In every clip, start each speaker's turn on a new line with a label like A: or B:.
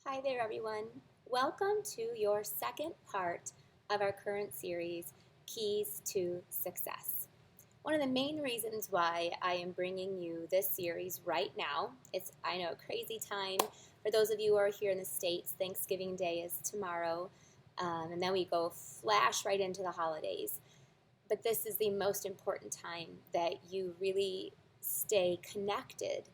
A: Hi there, everyone. Welcome to your second part of our current series, Keys to Success. One of the main reasons why I am bringing you this series right now, I know, a crazy time. For those of you who are here in the States, Thanksgiving Day is tomorrow, and then we go flash right into the holidays. But this is the most important time that you really stay connected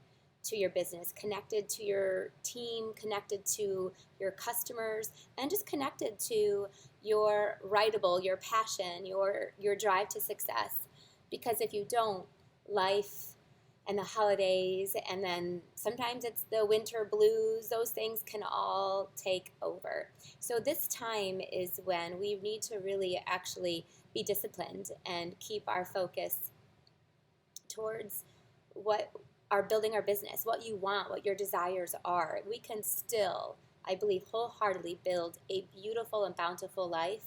A: to your business, connected to your team, connected to your customers, and just connected to your writable, your passion, your drive to success. Because if you don't, life and the holidays, and then sometimes it's the winter blues, those things can all take over. So this time is when we need to really actually be disciplined and keep our focus towards what are building our business, what you want, what your desires are. We can still, I believe, wholeheartedly build a beautiful and bountiful life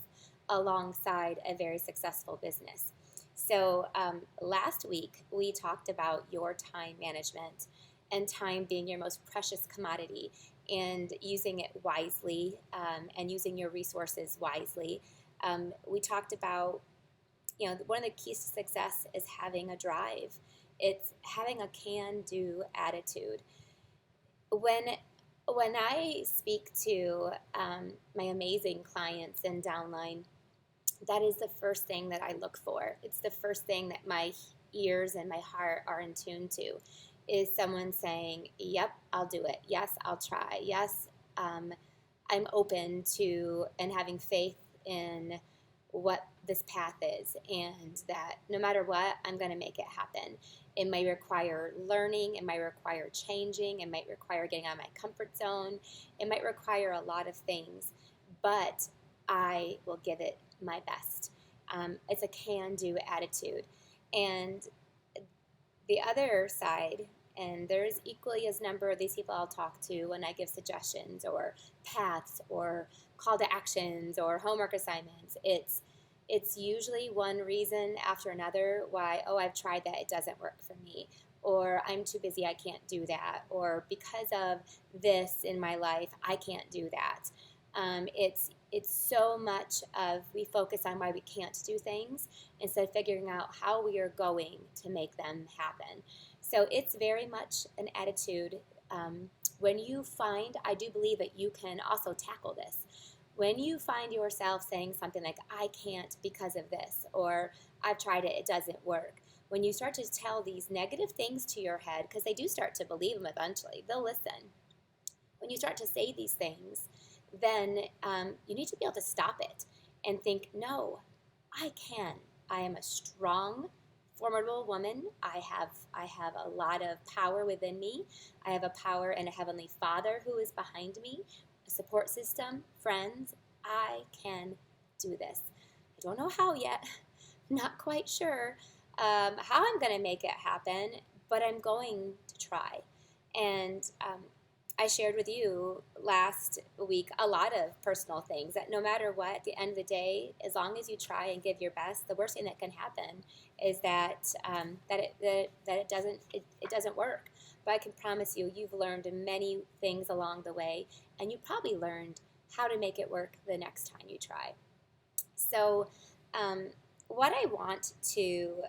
A: alongside a very successful business. So last week we talked about your time management and time being your most precious commodity and using it wisely and using your resources wisely. We talked about, one of the keys to success is having a drive. It's having a can-do attitude. When when I speak to my amazing clients in downline, that is the first thing that I look for. It's the first thing that my ears and my heart are in tune to, is someone saying, "Yep, I'll do it. Yes, I'll try. Yes, I'm open to and having faith in what this path is, and that no matter what, I'm going to make it happen." It might require learning, it might require changing, it might require getting out of my comfort zone, it might require a lot of things, but I will give it my best. It's a can do attitude. And the other side, and there's equally as number of these people I'll talk to when I give suggestions or paths or call to actions or homework assignments. It's usually one reason after another why, oh, I've tried that, it doesn't work for me, or I'm too busy, I can't do that, or because of this in my life, I can't do that. It's so much of we focus on why we can't do things instead of figuring out how we are going to make them happen. So it's very much an attitude. When you find, I do believe that you can also tackle this. When you find yourself saying something like, I can't because of this, or I've tried it, it doesn't work. When you start to tell these negative things to your head, because they do start to believe them eventually, they'll listen. When you start to say these things, then you need to be able to stop it and think, no, I can. I am a strong, formidable woman. I have a lot of power within me. I have a power and a heavenly Father who is behind me, a support system, friends. I can do this. I don't know how yet. Not quite sure how I'm going to make it happen, but I'm going to try. And I shared with you last week a lot of personal things that no matter what, at the end of the day, as long as you try and give your best, the worst thing that can happen is that it doesn't work. But I can promise you, you've learned many things along the way, and you probably learned how to make it work the next time you try. So, what I want to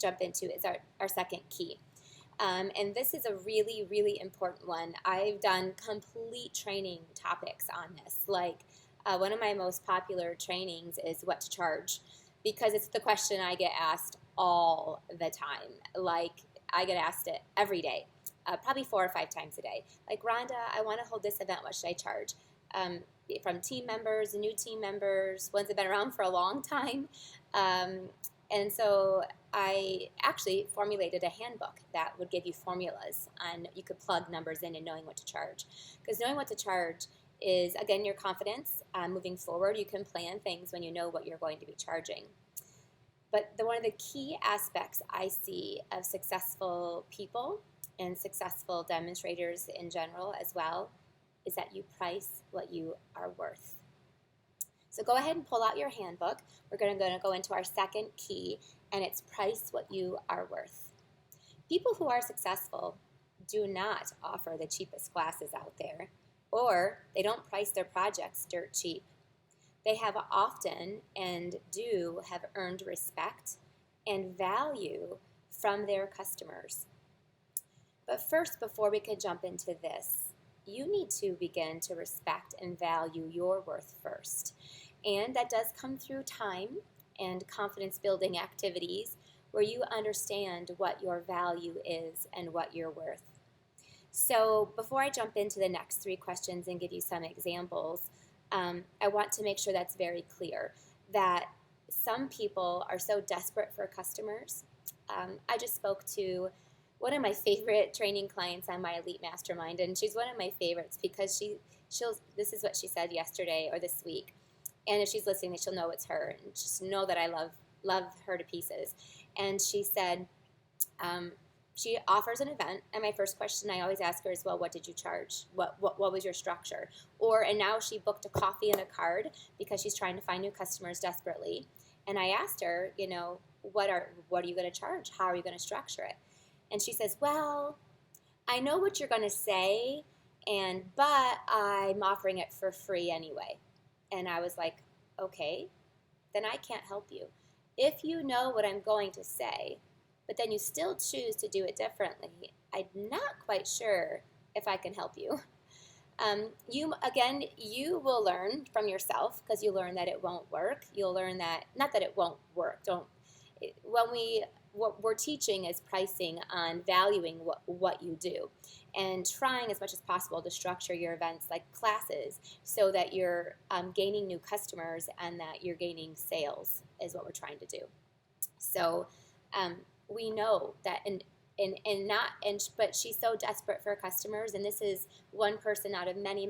A: jump into is our second key. And this is a really, really important one. I've done complete training topics on this. Like one of my most popular trainings is what to charge, because it's the question I get asked all the time. Like I get asked it every day, probably 4 or 5 times a day. Like, Rhonda, I want to hold this event. What should I charge? From team members, new team members, ones that have been around for a long time. And so I actually formulated a handbook that would give you formulas on you could plug numbers in and knowing what to charge. Because knowing what to charge is, again, your confidence moving forward. You can plan things when you know what you're going to be charging. But one of the key aspects I see of successful people and successful demonstrators in general as well is that you price what you are worth. So go ahead and pull out your handbook. We're going to go into our second key, and it's price what you are worth. People who are successful do not offer the cheapest classes out there. or they don't price their projects dirt cheap. They have often and do have earned respect and value from their customers. But first, before we can jump into this, you need to begin to respect and value your worth first. And that does come through time and confidence building activities where you understand what your value is and what you're worth. So, before I jump into the next three questions and give you some examples, I want to make sure that's very clear that some people are so desperate for customers. I just spoke to one of my favorite training clients on my Elite Mastermind, and she's one of my favorites because this is what she said yesterday or this week, and if she's listening, she'll know it's her, and just know that I love her to pieces. And she said she offers an event, and my first question I always ask her is, well, what did you charge? What was your structure? And now she booked a coffee and a card because she's trying to find new customers desperately. And I asked her, what are you going to charge? How are you going to structure it? And she says, well, I know what you're going to say, but I'm offering it for free anyway. And I was like, okay, then I can't help you. If you know what I'm going to say, but then you still choose to do it differently, I'm not quite sure if I can help you. You will learn from yourself because you learn that it won't work. You'll learn that, not that it won't work. What we're teaching is pricing on valuing what you do and trying as much as possible to structure your events like classes so that you're gaining new customers and that you're gaining sales is what we're trying to do. So we know that but she's so desperate for customers, and this is one person out of many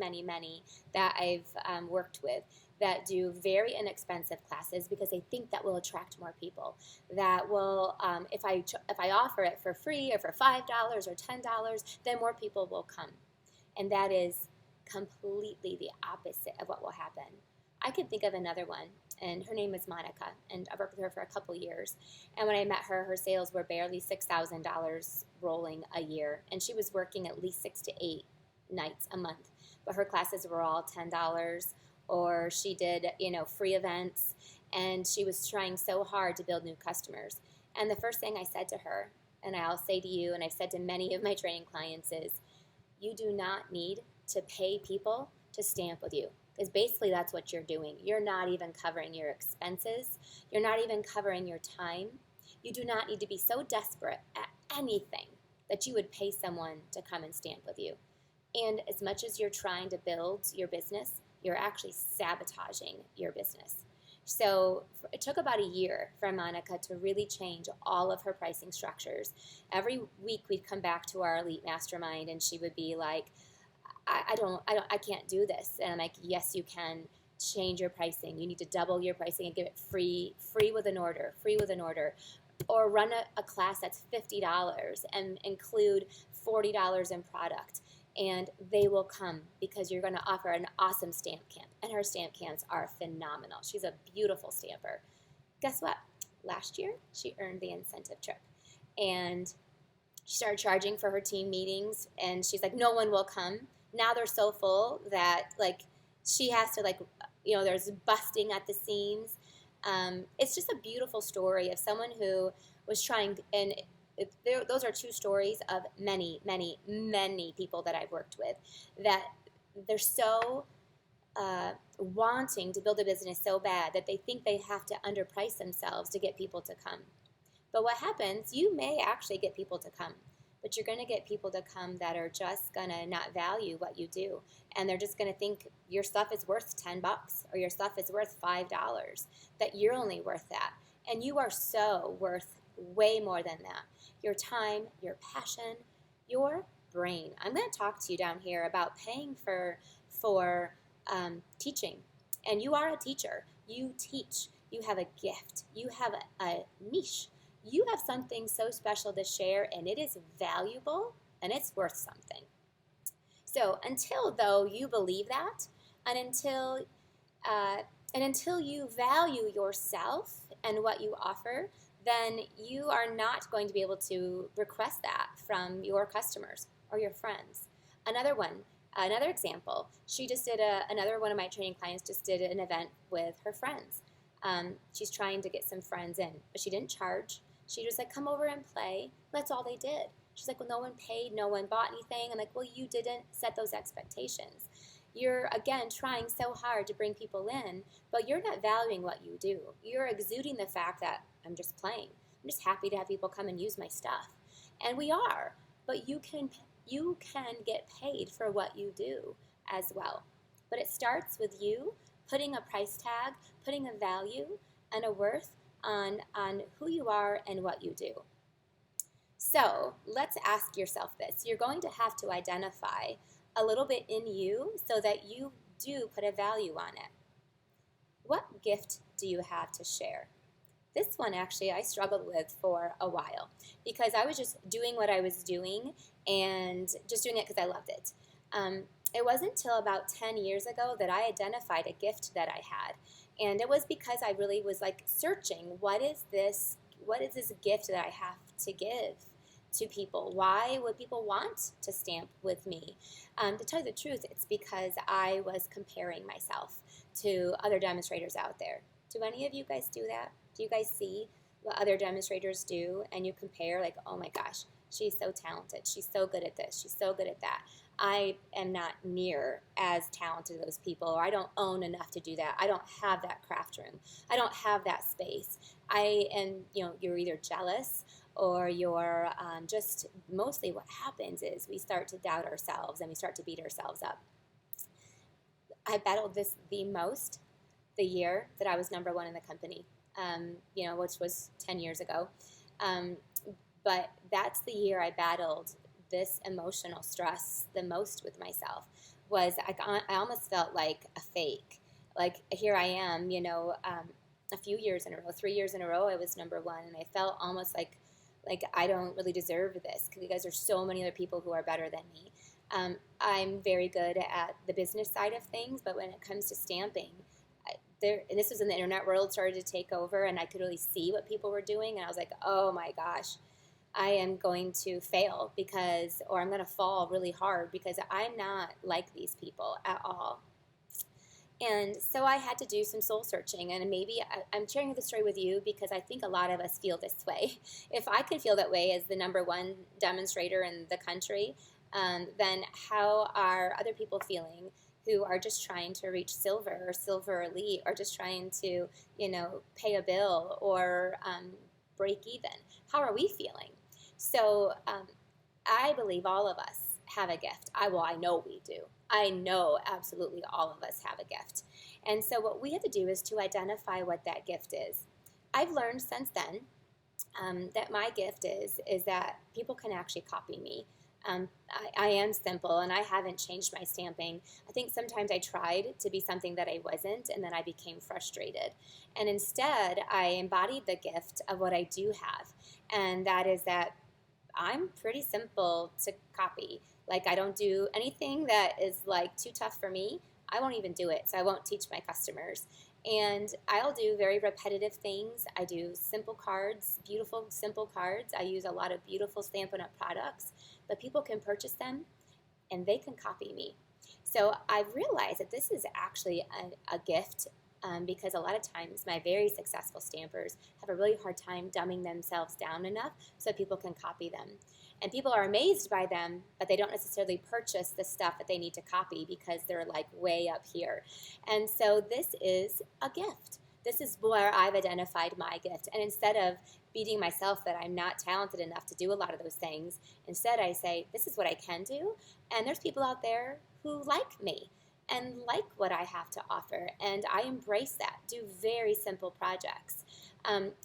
A: that I've worked with that do very inexpensive classes because they think that will attract more people. That will, if I offer it for free or for $5 or $10, then more people will come. And that is completely the opposite of what will happen. I can think of another one, and her name is Monica, and I've worked with her for a couple years. And when I met her, her sales were barely $6,000 rolling a year, and she was working at least 6 to 8 nights a month. But her classes were all $10, or she did, free events, and she was trying so hard to build new customers. And the first thing I said to her, and I'll say to you, and I've said to many of my training clients, is you do not need to pay people to stamp with you. Because basically that's what you're doing. You're not even covering your expenses. You're not even covering your time. You do not need to be so desperate at anything that you would pay someone to come and stamp with you. And as much as you're trying to build your business, you're actually sabotaging your business. So it took about a year for Monica to really change all of her pricing structures. Every week we'd come back to our Elite Mastermind and she would be like, I can't do this. And I'm like, yes, you can. Change your pricing. You need to double your pricing and give it free with an order, or run a class that's $50 and include $40 in product. And they will come because you're going to offer an awesome stamp camp. And her stamp camps are phenomenal. She's a beautiful stamper. Guess what? Last year, she earned the incentive trip. And she started charging for her team meetings. And she's like, no one will come. Now they're so full that, she has to, there's busting at the seams. It's just a beautiful story of someone who was trying, and those are two stories of many people that I've worked with, that they're so wanting to build a business so bad that they think they have to underprice themselves to get people to come. But what happens, you may actually get people to come, but you're going to get people to come that are just going to not value what you do. And they're just going to think your stuff is worth $10 or your stuff is worth $5, that you're only worth that. And you are so worth way more than that. Your time, your passion, your brain. I'm going to talk to you down here about paying for teaching. And you are a teacher. You teach. You have a gift. You have a niche. You have something so special to share, and it is valuable, and it's worth something. So until you believe that, and until you value yourself and what you offer, then you are not going to be able to request that from your customers or your friends. Another one, Another example, she just did another one of my training clients just did an event with her friends. She's trying to get some friends in, but she didn't charge. She just like, come over and play. That's all they did. She's like, well, no one paid, no one bought anything. I'm like, well, you didn't set those expectations. You're, again, trying so hard to bring people in, but you're not valuing what you do. You're exuding the fact that I'm just playing. I'm just happy to have people come and use my stuff. And we are, but you can get paid for what you do as well. But it starts with you putting a price tag, putting a value and a worth on who you are and what you do. So let's ask yourself this. You're going to have to identify a little bit in you so that you do put a value on it. What gift do you have to share? This one actually I struggled with for a while because I was just doing what I was doing and just doing it because I loved it. It wasn't until about 10 years ago that I identified a gift that I had. And it was because I really was like searching, what is this gift that I have to give to people? Why would people want to stamp with me? To tell you the truth, it's because I was comparing myself to other demonstrators out there. Do any of you guys do that? Do you guys see what other demonstrators do and you compare like, oh my gosh, she's so talented. She's so good at this. She's so good at that. I am not near as talented as those people, or I don't own enough to do that. I don't have that craft room. I don't have that space. You're either jealous or you're just mostly what happens is we start to doubt ourselves and we start to beat ourselves up. I battled this the most the year that I was number one in the company, which was 10 years ago. But that's the year I battled this emotional stress the most with myself. Was I almost felt like a fake. Like here I am, a few years in a row, 3 years in a row, I was number one, and I felt almost like I don't really deserve this because there's so many other people who are better than me. I'm very good at the business side of things, but when it comes to stamping, and this was in the internet world, started to take over, and I could really see what people were doing, and I was like, oh my gosh, I am going to fail or I'm going to fall really hard because I'm not like these people at all. And so I had to do some soul searching, and maybe I'm sharing the story with you because I think a lot of us feel this way. If I can feel that way as the number one demonstrator in the country, then how are other people feeling who are just trying to reach silver or silver elite or just trying to, pay a bill or break even? How are we feeling? So I believe all of us have a gift. I know we do. I know absolutely all of us have a gift. And so what we have to do is to identify what that gift is. I've learned since then that my gift is that people can actually copy me. I am simple, and I haven't changed my stamping. I think sometimes I tried to be something that I wasn't, and then I became frustrated. And instead, I embodied the gift of what I do have, and that is that I'm pretty simple to copy. Like, I don't do anything that is like too tough for me. I won't even do it, so I won't teach my customers. And I'll do very repetitive things. I do simple cards, beautiful simple cards. I use a lot of beautiful Stampin' Up! Products, but people can purchase them and they can copy me. So I've realized that this is actually a gift because a lot of times my very successful stampers have a really hard time dumbing themselves down enough so people can copy them. And people are amazed by them, but they don't necessarily purchase the stuff that they need to copy because they're like way up here. And so this is a gift. This is where I've identified my gift. And instead of beating myself that I'm not talented enough to do a lot of those things, instead I say, this is what I can do. And there's people out there who like me and like what I have to offer. And I embrace that, do very simple projects.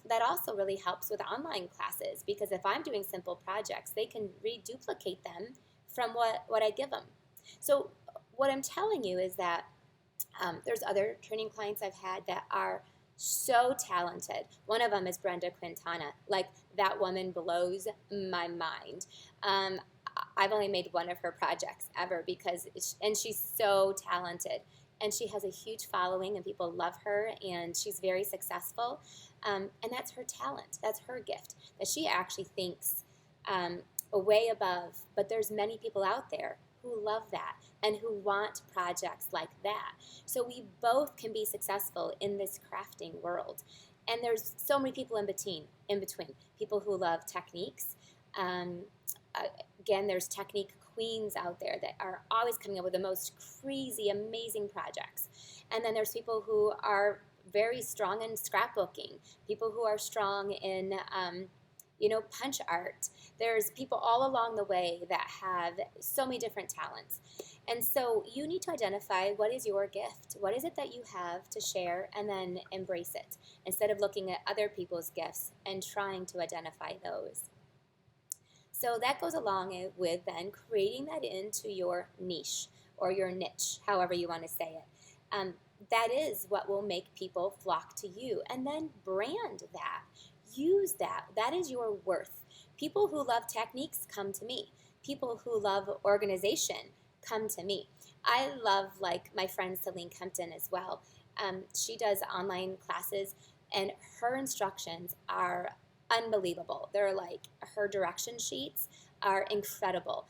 A: That also really helps with online classes because if I'm doing simple projects, they can reduplicate them from what I give them. So what I'm telling you is that there's other training clients I've had that are so talented. One of them is Brenda Quintana. Like, that woman blows my mind. I've only made one of her projects ever and she's so talented. And she has a huge following and people love her and she's very successful. And that's her talent. That's her gift. That she actually thinks way above, but there's many people out there who love that and who want projects like that. So we both can be successful in this crafting world. And there's so many people in between people who love techniques. Um, Again, there's technique queens out there that are always coming up with the most crazy, amazing projects. And then there's people who are very strong in scrapbooking, people who are strong in punch art. There's people all along the way that have so many different talents. And so you need to identify what is your gift. What is it that you have to share, and then embrace it instead of looking at other people's gifts and trying to identify those. So that goes along with then creating that into your niche or your niche, however you want to say it. That is what will make people flock to you. And then brand that. Use that. That is your worth. People who love techniques come to me. People who love organization come to me. I love, like, my friend Celine Kempton as well. She does online classes, and her instructions are unbelievable. They're like, her direction sheets are incredible.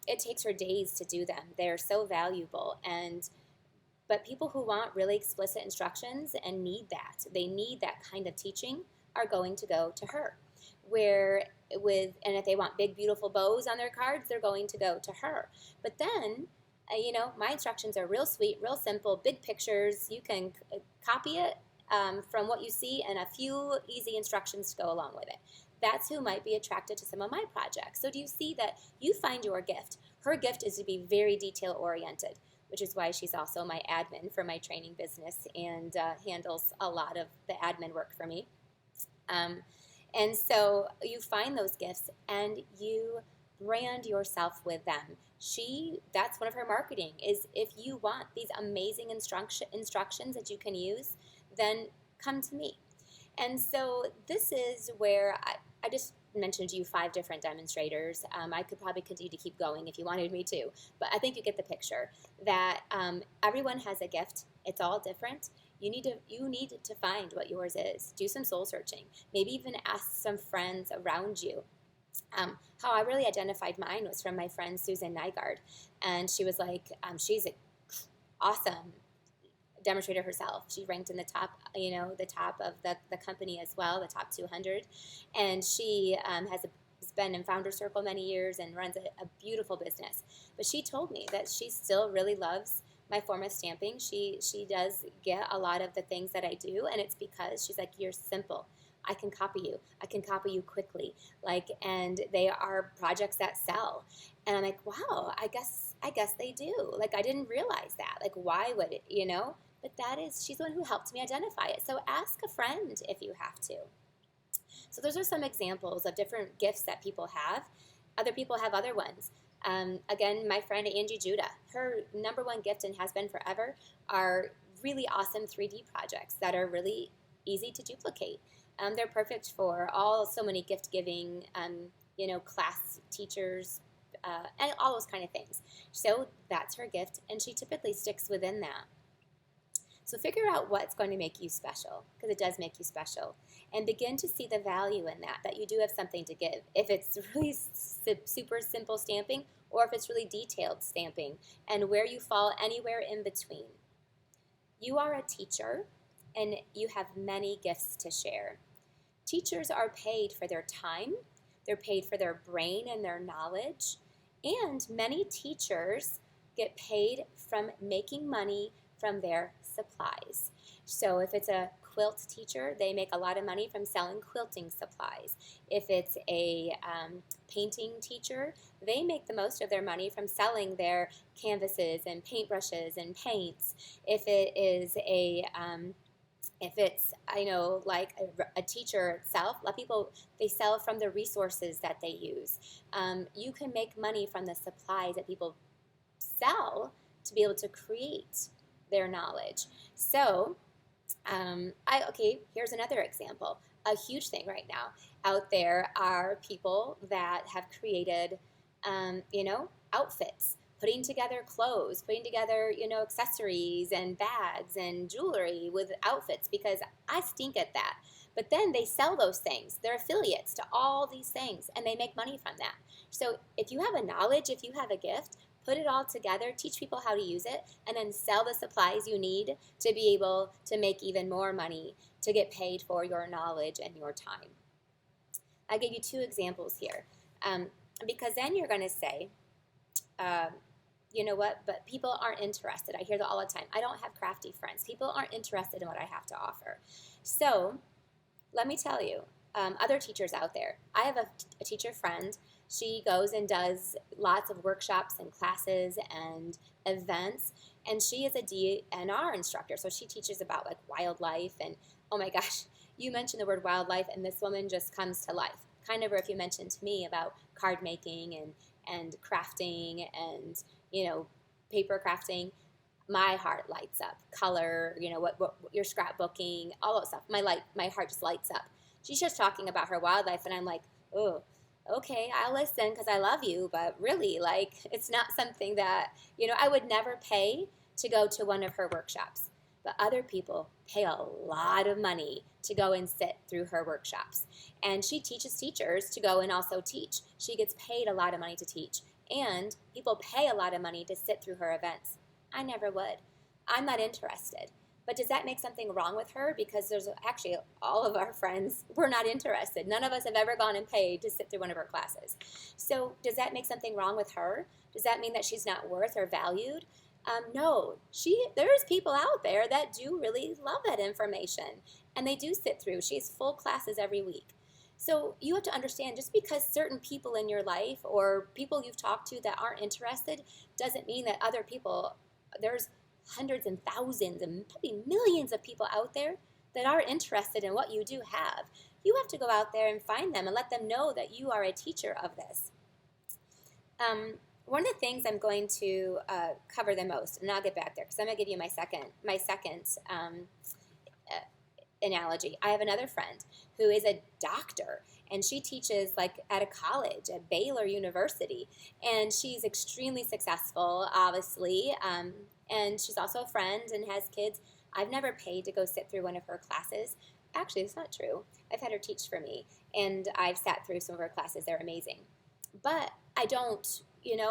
A: It takes her days to do them. They're so valuable. But people who want really explicit instructions and they need that kind of teaching, are going to go to her. And if they want big, beautiful bows on their cards, they're going to go to her. But then, my instructions are real sweet, real simple, big pictures. You can copy it from what you see, and a few easy instructions to go along with it. That's who might be attracted to some of my projects. So do you see that you find your gift? Her gift is to be very detail-oriented, which is why she's also my admin for my training business and handles a lot of the admin work for me. And so you find those gifts and you brand yourself with them. That's one of her marketing, is if you want these amazing instructions that you can use, then come to me. And so this is where I just mentioned to you 5 different demonstrators. I could probably continue to keep going if you wanted me to, but I think you get the picture that everyone has a gift. It's all different. You need to find what yours is. Do some soul searching. Maybe even ask some friends around you. How I really identified mine was from my friend Susan Nygaard, and she was like, she's an awesome demonstrator herself. She ranked in the top of the company as well, the top 200, and she has been in Founder Circle many years and runs a beautiful business. But she told me that she still really loves my form of stamping. She does get a lot of the things that I do, and it's because she's like, you're simple. I can copy you. I can copy you quickly. And they are projects that sell. And I'm like, wow, I guess they do. I didn't realize that. Why would it, But she's the one who helped me identify it. So ask a friend if you have to. So those are some examples of different gifts that people have. Other people have other ones. Again, my friend Angie Judah, her number one gift, and has been forever, are really awesome 3D projects that are really easy to duplicate. They're perfect for so many gift-giving, class teachers, and all those kind of things. So that's her gift, and she typically sticks within that. So figure out what's going to make you special, because it does make you special, and begin to see the value in that you do have something to give. If it's really super simple stamping, or if it's really detailed stamping, and where you fall anywhere in between. You are a teacher, and you have many gifts to share. Teachers are paid for their time, they're paid for their brain and their knowledge, and many teachers get paid from making money from their supplies. So if it's a quilt teacher, they make a lot of money from selling quilting supplies. If it's a painting teacher, they make the most of their money from selling their canvases and paintbrushes and paints. If it is a teacher itself, a lot of people, they sell from the resources that they use. You can make money from the supplies that people sell to be able to create their knowledge. So, here's another example. A huge thing right now out there are people that have created, outfits, putting together clothes, putting together, accessories and bags and jewelry with outfits, because I stink at that. But then they sell those things. They're affiliates to all these things, and they make money from that. So if you have a knowledge, if you have a gift, put it all together, teach people how to use it, and then sell the supplies you need to be able to make even more money to get paid for your knowledge and your time. I'll give you 2 examples here, because then you're going to say, you know what, but people aren't interested. I hear that all the time. I don't have crafty friends. People aren't interested in what I have to offer. So let me tell you, other teachers out there, I have a teacher friend. She goes and does lots of workshops and classes and events, and she is a DNR instructor. So she teaches about like wildlife, and oh my gosh, you mentioned the word wildlife and this woman just comes to life. Kind of if you mentioned to me about card making and crafting and, paper crafting, my heart lights up. Color, what you're scrapbooking, all that stuff. My heart just lights up. She's just talking about her wildlife, and I'm like, oh, okay, I'll listen because I love you, but really, it's not something that, I would never pay to go to one of her workshops. But other people pay a lot of money to go and sit through her workshops. And she teaches teachers to go and also teach. She gets paid a lot of money to teach. And people pay a lot of money to sit through her events. I never would. I'm not interested. But does that make something wrong with her? Because there's actually all of our friends, we're not interested. None of us have ever gone and paid to sit through one of her classes. So does that make something wrong with her? Does that mean that she's not worth or valued? No, there's people out there that do really love that information, and they do sit through. She has full classes every week. So you have to understand, just because certain people in your life or people you've talked to that aren't interested doesn't mean that other people, there's hundreds and thousands and probably millions of people out there that are interested in what you do have. You have to go out there and find them and let them know that you are a teacher of this. One of the things I'm going to cover the most, and I'll get back there because I'm going to give you my second analogy. I have another friend who is a doctor, and she teaches at a college at Baylor University, and she's extremely successful, obviously, and she's also a friend and has kids. I've never paid to go sit through one of her classes. Actually, it's not true. I've had her teach for me, and I've sat through some of her classes. They're amazing. But I don't,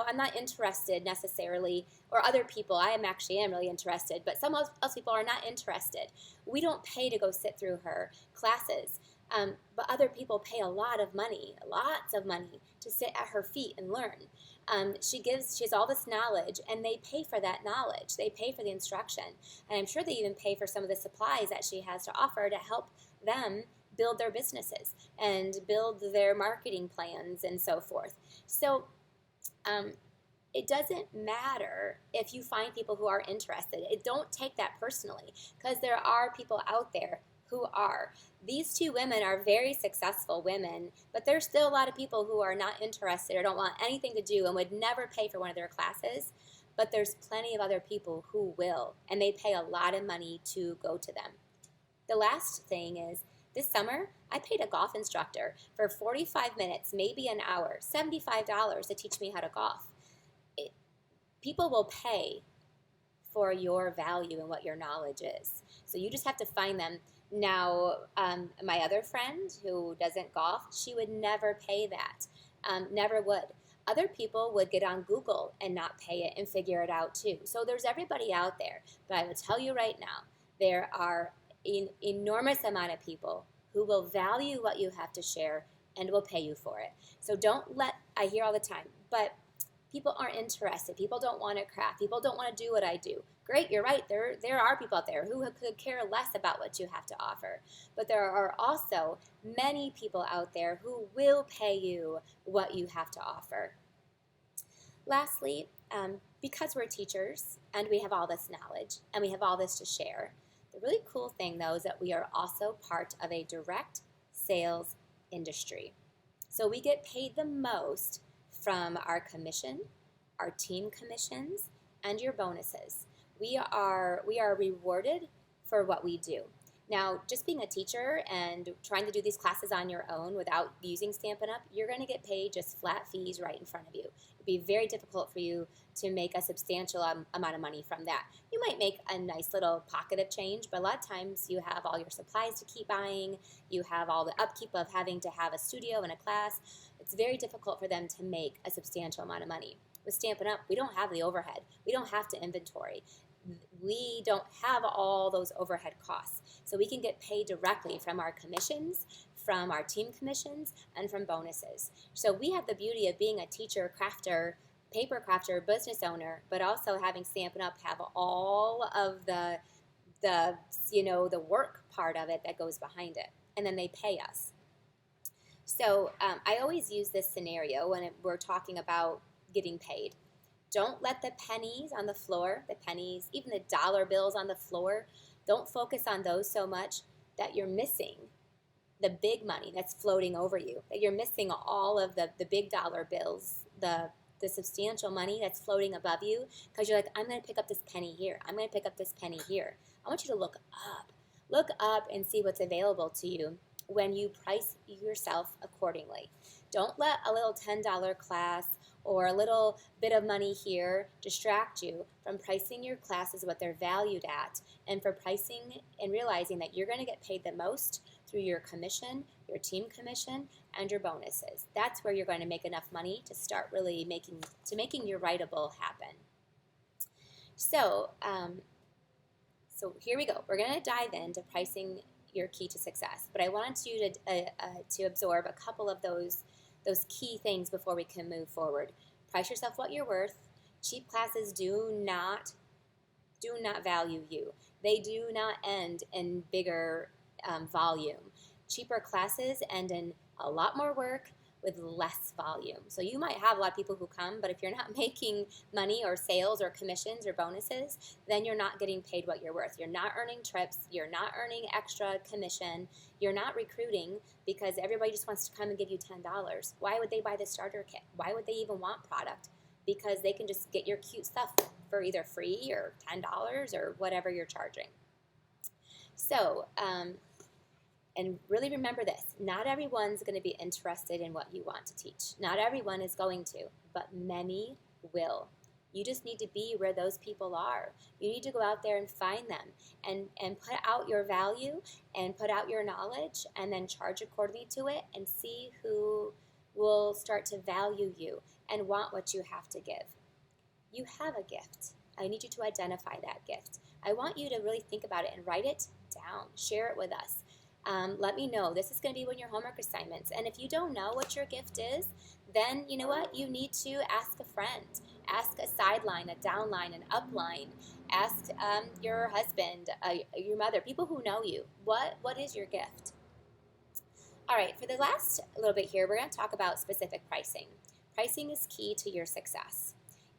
A: I'm not interested necessarily, or other people, I am really interested, but some else people are not interested. We don't pay to go sit through her classes, but other people pay a lot of money, lots of money, to sit at her feet and learn. She has all this knowledge, and they pay for that knowledge. They pay for the instruction, and I'm sure they even pay for some of the supplies that she has to offer to help them build their businesses and build their marketing plans and so forth. So it doesn't matter if you find people who are interested. Don't take that personally, because there are people out there who are. These 2 women are very successful women, but there's still a lot of people who are not interested or don't want anything to do and would never pay for one of their classes. But there's plenty of other people who will, and they pay a lot of money to go to them. The last thing is, this summer, I paid a golf instructor for 45 minutes, maybe an hour, $75 to teach me how to golf. People will pay for your value and what your knowledge is. So you just have to find them. Now, my other friend who doesn't golf, she would never pay that, never would. Other people would get on Google and not pay it and figure it out too. So there's everybody out there. But I will tell you right now, there are an enormous amount of people who will value what you have to share and will pay you for it. So I hear all the time, but people aren't interested. People don't want to craft. People don't want to do what I do. Great, you're right. There are people out there who could care less about what you have to offer. But there are also many people out there who will pay you what you have to offer. Lastly, because we're teachers and we have all this knowledge and we have all this to share, the really cool thing, though, is that we are also part of a direct sales industry. So we get paid the most from our commission, our team commissions, and your bonuses. We are rewarded for what we do. Now, just being a teacher and trying to do these classes on your own without using Stampin' Up!, you're going to get paid just flat fees right in front of you. be very difficult for you to make a substantial amount of money from that. You might make a nice little pocket of change, but a lot of times you have all your supplies to keep buying, you have all the upkeep of having to have a studio and a class. It's very difficult for them to make a substantial amount of money. With Stampin' Up, we don't have the overhead. We don't have to inventory. We don't have all those overhead costs. So we can get paid directly from our commissions, from our team commissions, and from bonuses. So we have the beauty of being a teacher, crafter, paper crafter, business owner, but also having Stampin' Up have all of the work part of it that goes behind it. And then they pay us. So I always use this scenario when we're talking about getting paid. Don't let the pennies on the floor, even the dollar bills on the floor, don't focus on those so much that you're missing the big money that's floating over you, that you're missing all of the big dollar bills, the substantial money that's floating above you, because you're like, I'm going to pick up this penny here. I'm going to pick up this penny here. I want you to look up. Look up and see what's available to you when you price yourself accordingly. Don't let a little $10 class or a little bit of money here distract you from pricing your classes what they're valued at, and for pricing and realizing that you're going to get paid the most through your commission, your team commission, and your bonuses. That's where you're going to make enough money to start really making your writable happen. So here we go. We're going to dive into pricing your key to success, but I wanted you to absorb a couple of those key things before we can move forward. Price yourself what you're worth. Cheap classes do not value you. They do not end in bigger volume. Cheaper classes end in a lot more work with less volume. So you might have a lot of people who come, but if you're not making money or sales or commissions or bonuses, then you're not getting paid what you're worth. You're not earning trips. You're not earning extra commission. You're not recruiting because everybody just wants to come and give you $10. Why would they buy the starter kit? Why would they even want product? Because they can just get your cute stuff for either free or $10 or whatever you're charging. So, and really remember this, not everyone's going to be interested in what you want to teach. Not everyone is going to, but many will. You just need to be where those people are. You need to go out there and find them and put out your value and put out your knowledge and then charge accordingly to it and see who will start to value you and want what you have to give. You have a gift. I need you to identify that gift. I want you to really think about it and write it down. Share it with us. Let me know. This is going to be one of your homework assignments. And if you don't know what your gift is, then you know what? You need to ask a friend. Ask a sideline, a downline, an upline. Ask your husband, your mother, people who know you. What is your gift? All right, for the last little bit here, we're going to talk about specific pricing. Pricing is key to your success.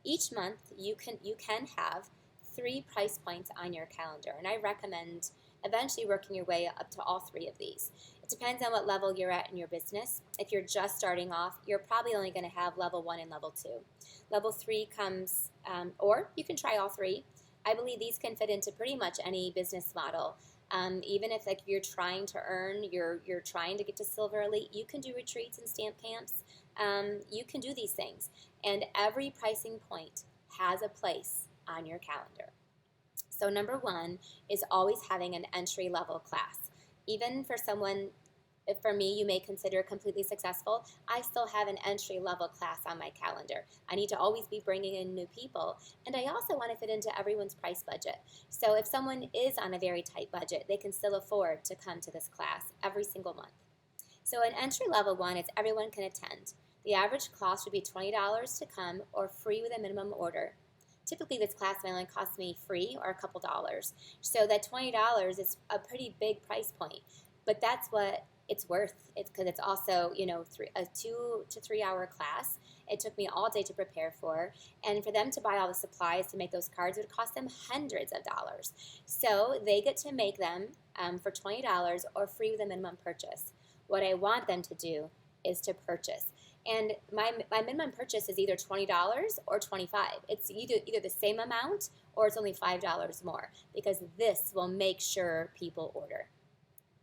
A: Each month, you can have 3 price points on your calendar, and I recommend eventually working your way up to all 3 of these. It depends on what level you're at in your business. If you're just starting off, you're probably only going to have level 1 and level 2. Level 3 comes, or you can try all 3. I believe these can fit into pretty much any business model. Even if like you're trying to earn, you're trying to get to Silver Elite, you can do retreats and stamp camps. You can do these things. And every pricing point has a place on your calendar. So number 1 is always having an entry-level class. Even for someone, for me, you may consider completely successful, I still have an entry-level class on my calendar. I need to always be bringing in new people, and I also want to fit into everyone's price budget. So if someone is on a very tight budget, they can still afford to come to this class every single month. So an entry-level one is everyone can attend. The average cost would be $20 to come or free with a minimum order. Typically, this class may only cost me free or a couple dollars. So that $20 is a pretty big price point, but that's what it's worth. It's because it's also, a 2 to 3 hour class. It took me all day to prepare for, and for them to buy all the supplies to make those cards, it would cost them hundreds of dollars. So they get to make them for $20 or free with a minimum purchase. What I want them to do is to purchase. And my minimum purchase is either $20 or $25. It's either the same amount or it's only $5 more, because this will make sure people order.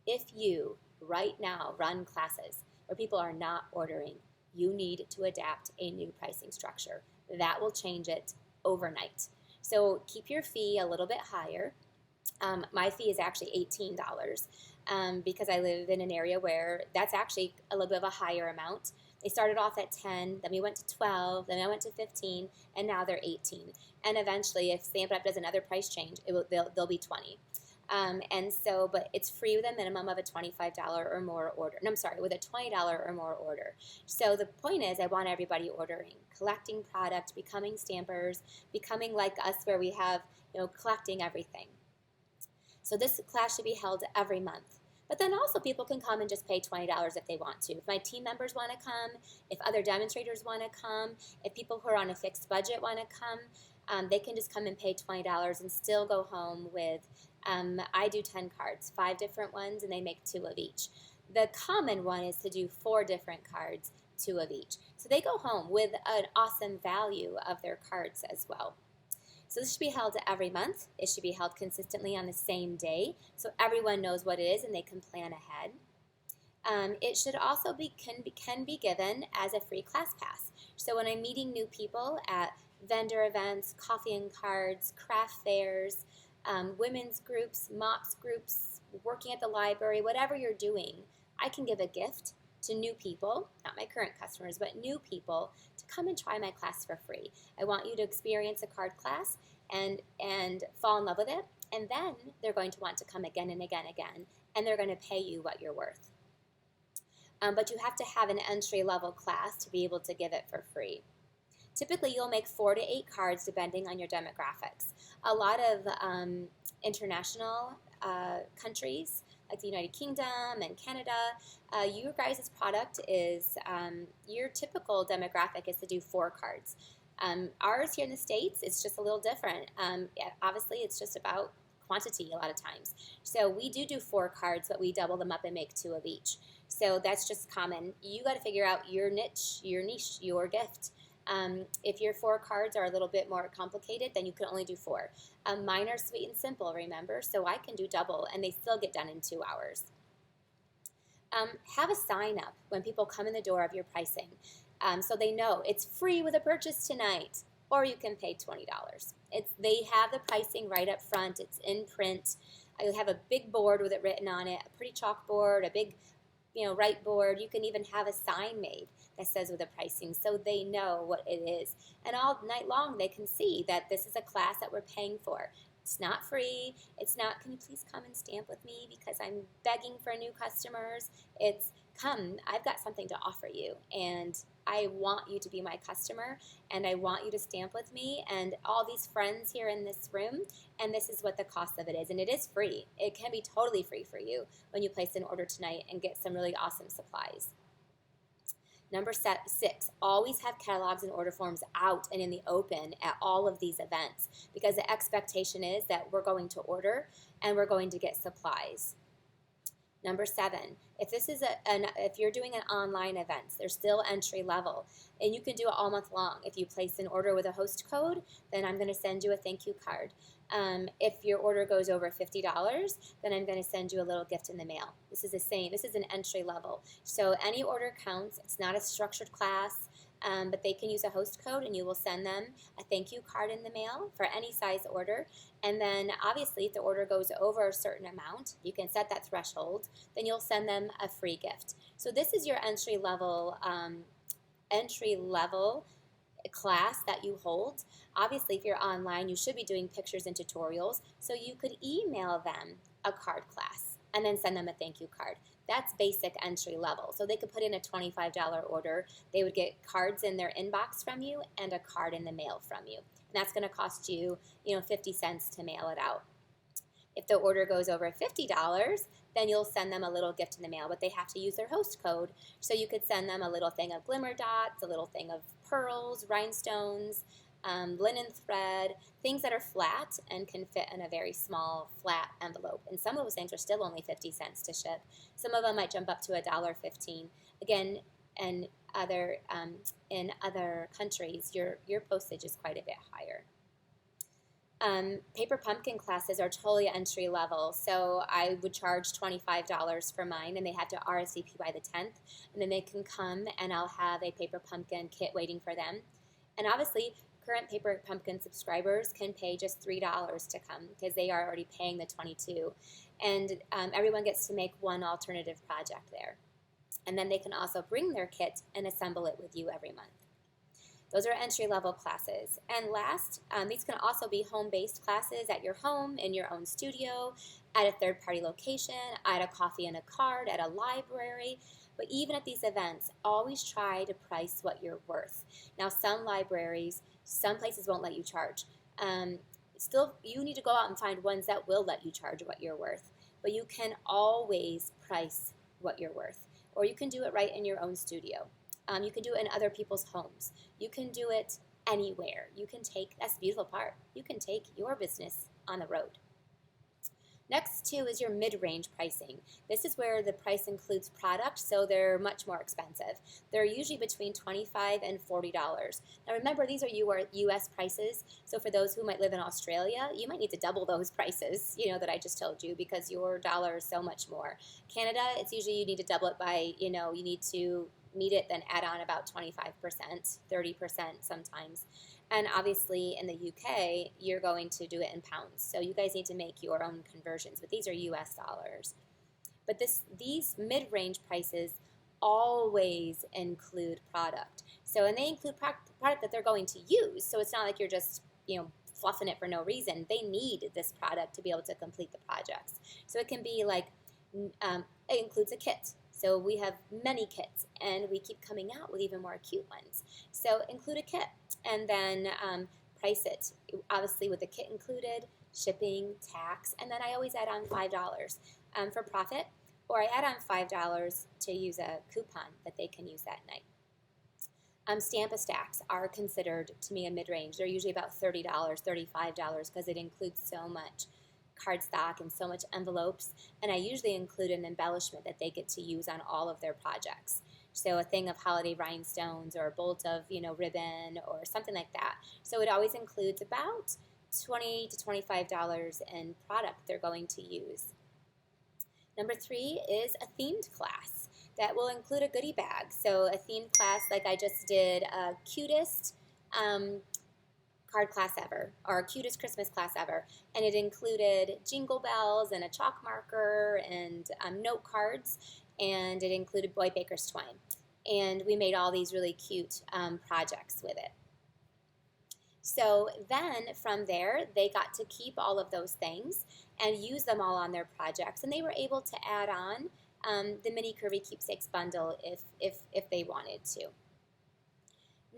A: If you right now run classes where people are not ordering, you need to adapt a new pricing structure. That will change it overnight. So keep your fee a little bit higher. My fee is actually $18 because I live in an area where that's actually a little bit of a higher amount. They started off at 10, then we went to 12, then I went to 15, and now they're 18. And eventually, if Stampin' Up! Does another price change, they'll be 20. But it's free with a minimum of a $25 or more order. No, I'm sorry, with a $20 or more order. So the point is, I want everybody ordering, collecting product, becoming stampers, becoming like us, where we have, collecting everything. So this class should be held every month. But then also people can come and just pay $20 if they want to. If my team members want to come, if other demonstrators want to come, if people who are on a fixed budget want to come, they can just come and pay $20 and still go home with, I do 10 cards, 5 different ones, and they make 2 of each. The common one is to do 4 different cards, 2 of each. So they go home with an awesome value of their cards as well. So this should be held every month. It should be held consistently on the same day, so everyone knows what it is and they can plan ahead. It should also can be given as a free class pass. So when I'm meeting new people at vendor events, coffee and cards, craft fairs, women's groups, MOPS groups, working at the library, whatever you're doing, I can give a gift to new people, not my current customers, but new people, to come and try my class for free. I want you to experience a card class and fall in love with it, and then they're going to want to come again and again, and they're going to pay you what you're worth. But you have to have an entry-level class to be able to give it for free. Typically, you'll make 4 to 8 cards depending on your demographics. A lot of international countries, like the United Kingdom and Canada, your guys' product is, your typical demographic is to do 4 cards. Ours here in the States, it's just a little different. Obviously, it's just about quantity a lot of times. So we do 4 cards, but we double them up and make 2 of each. So that's just common. You got to figure out your niche, your gift. If your 4 cards are a little bit more complicated, then you can only do 4. Mine are sweet and simple, remember, so I can do double, and they still get done in 2 hours. Have a sign up when people come in the door of your pricing, so they know it's free with a purchase tonight, or you can pay $20. They have the pricing right up front. It's in print. I have a big board with it written on it, a pretty chalkboard, a big right board. You can even have a sign made that says with the pricing, so they know what it is. And all night long they can see that this is a class that we're paying for. It's not free. It's not, can you please come and stamp with me because I'm begging for new customers. It's, come, I've got something to offer you, and I want you to be my customer, and I want you to stamp with me and all these friends here in this room, and this is what the cost of it is. And it is free. It can be totally free for you when you place an order tonight and get some really awesome supplies. Number 6, always have catalogs and order forms out and in the open at all of these events, because the expectation is that we're going to order and we're going to get supplies. Number 7, if you're doing an online event, they're still entry level, and you can do it all month long. If you place an order with a host code, then I'm going to send you a thank you card. If your order goes over $50, then I'm going to send you a little gift in the mail. This is the same. This is an entry level. So any order counts. It's not a structured class, but they can use a host code, and you will send them a thank you card in the mail for any size order. And then obviously if the order goes over a certain amount, you can set that threshold, then you'll send them a free gift. So this is your entry level class that you hold. Obviously, if you're online, you should be doing pictures and tutorials, so you could email them a card class and then send them a thank you card. That's basic entry level. So they could put in a $25 order. They would get cards in their inbox from you and a card in the mail from you. And that's going to cost you, 50 cents to mail it out. If the order goes over $50, then you'll send them a little gift in the mail, but they have to use their host code. So you could send them a little thing of glimmer dots, a little thing of pearls, rhinestones, linen thread, things that are flat and can fit in a very small flat envelope. And some of those things are still only 50 cents to ship. Some of them might jump up to $1.15. Again, and in other countries, your postage is quite a bit higher. Paper pumpkin classes are totally entry level, so I would charge $25 for mine, and they have to RSVP by the 10th, and then they can come and I'll have a paper pumpkin kit waiting for them. And obviously, current paper pumpkin subscribers can pay just $3 to come because they are already paying the $22, and everyone gets to make one alternative project there. And then they can also bring their kit and assemble it with you every month. Those are entry-level classes. And last, these can also be home-based classes at your home, in your own studio, at a third-party location, at a coffee and a card, at a library. But even at these events, always try to price what you're worth. Now, some libraries, some places won't let you charge. Still, you need to go out and find ones that will let you charge what you're worth. But you can always price what you're worth. Or you can do it right in your own studio. You can do it in other people's homes. You can do it anywhere. You can take, that's the beautiful part, you can take your business on the road. Next, too, is your mid-range pricing. This is where the price includes product, so they're much more expensive. They're usually between $25 and $40. Now remember, these are US prices, so for those who might live in Australia, you might need to double those prices, that I just told you, because your dollar is so much more. Canada, it's usually you need to double it by, you need to meet it, then add on about 25%, 30% sometimes. And obviously in the UK, you're going to do it in pounds. So you guys need to make your own conversions, but these are US dollars. But these mid-range prices always include product. And they include product that they're going to use. So it's not like you're just, fluffing it for no reason. They need this product to be able to complete the projects. So it can be like, it includes a kit. So we have many kits, and we keep coming out with even more cute ones. So include a kit, and then price it, obviously with the kit included, shipping, tax, and then I always add on $5 for profit, or I add on $5 to use a coupon that they can use that night. Stamp-a-stacks are considered, to me, a mid-range. They're usually about $30, $35 because it includes so much cardstock and so much envelopes, and I usually include an embellishment that they get to use on all of their projects. So a thing of holiday rhinestones or a bolt of ribbon or something like that. So it always includes about $20 to $25 in product they're going to use. Number 3 is a themed class that will include a goodie bag. So a themed class like I just did, cutest card class ever, or cutest Christmas class ever, and it included jingle bells and a chalk marker and note cards, and it included Boy Baker's twine, and we made all these really cute projects with it. So then from there, they got to keep all of those things and use them all on their projects, and they were able to add on the mini Curvy Keepsakes bundle if they wanted to.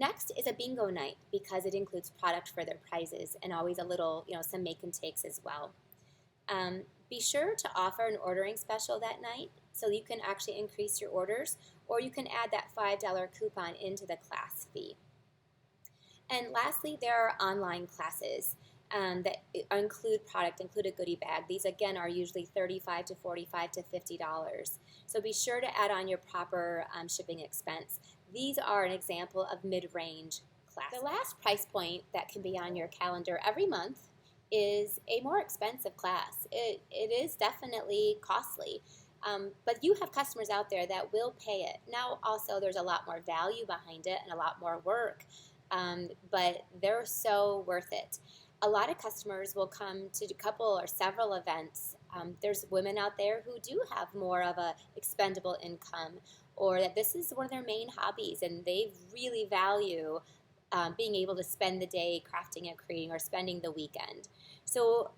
A: Next is a bingo night because it includes product for their prizes and always a little, some make and takes as well. Be sure to offer an ordering special that night so you can actually increase your orders, or you can add that $5 coupon into the class fee. And lastly, there are online classes that include product, include a goodie bag. These, again, are usually $35 to $45 to $50. So be sure to add on your proper shipping expense. These are an example of mid-range classes. The last price point that can be on your calendar every month is a more expensive class. It is definitely costly, but you have customers out there that will pay it. Now, also, there's a lot more value behind it and a lot more work, but they're so worth it. A lot of customers will come to a couple or several events. There's women out there who do have more of a expendable income, or that this is one of their main hobbies, and they really value being able to spend the day crafting and creating, or spending the weekend. So